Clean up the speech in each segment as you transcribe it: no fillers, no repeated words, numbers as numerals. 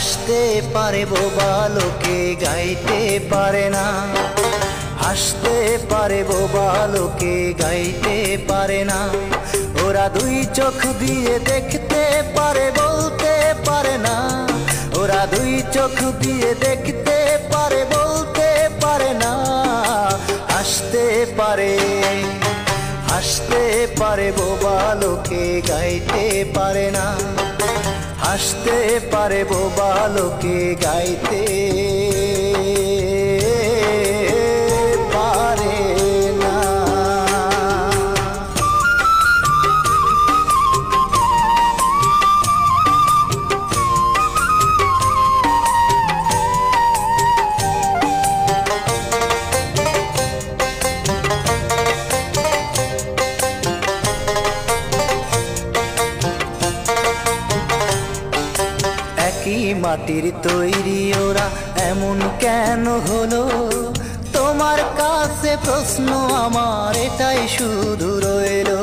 হাসতে পারে বোবা লোকে গাইতে পারে না, হাসতে পারে বোবা লোকে গাইতে পারে না। ওরা দুই চোখ দিয়ে দেখতে পারে বলতে পারে না, ওরা দুই চোখ দিয়ে দেখতে পারে বলতে পারে না। হাসতে পারে, হাসতে পারে বোবা লোকে গাইতে পারে না, হাসতে পারে বোবা লোকে গাইতে পারে না। একই মাটির তৈরি ওরা এমন কেন হলো? তোমার কাছে প্রশ্ন আমার এটাই শুধু রইলো।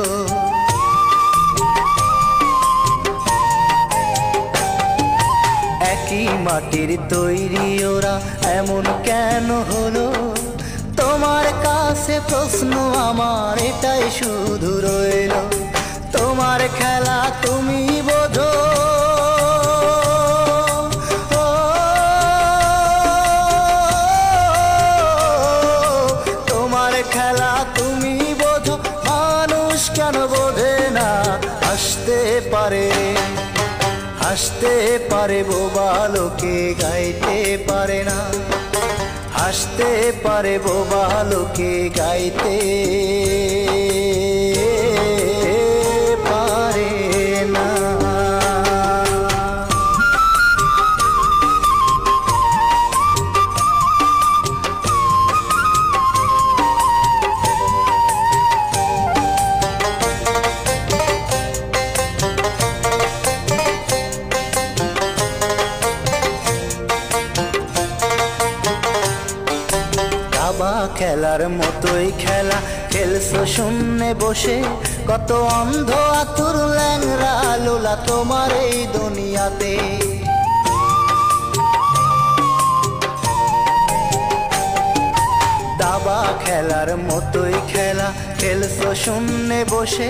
একই মাটির তৈরি ওরা এমন কেন হলো? তোমার কাছে প্রশ্ন আমার এটাই শুধু রইলো। তোমার খেলা তুমি বোঝো, খেলা তুমি বোঝো, মানুষ কেন বোঝে না? হাসতে পারে, হাসতে পারে বোবা লোকে গাইতে পারে না, হাসতে পারে বোবা লোকে গাইতে পারে না। দাবা খেলার মতোই খেলা খেলছো শূন্যে বসে, কত অন্ধ আতুর ল্যাংরা লোলা তোমার এই দুনিয়াতে। দাবা খেলার মতোই খেলা খেলছো শূন্যে বসে,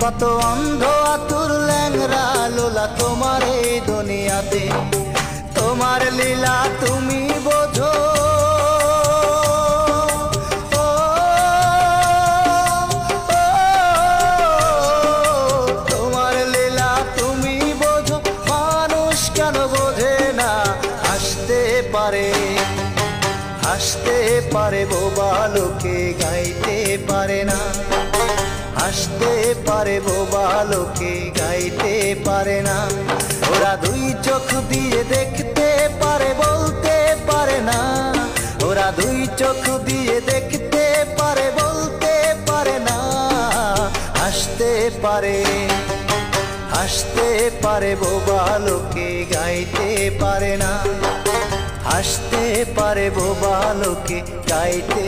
কত অন্ধ আতুর ল্যাংরা লোলা তোমার এই দুনিয়াতে। তোমার লীলা তুমি বোঝো, হাসতে পারে বোবা লোকে গাইতে পারে না, হাসতে পারে বোবা লোকে গাইতে পারে না। ওরা দুই চোখ দিয়ে দেখতে পারে বলতে পারে না, ওরা দুই চোখ দিয়ে দেখতে পারে বলতে পারে না। হাসতে পারে, হাসতে পারে বোবা লোকে গাইতে পারে না, হাসতে পারে বোবা লোকে গাইতে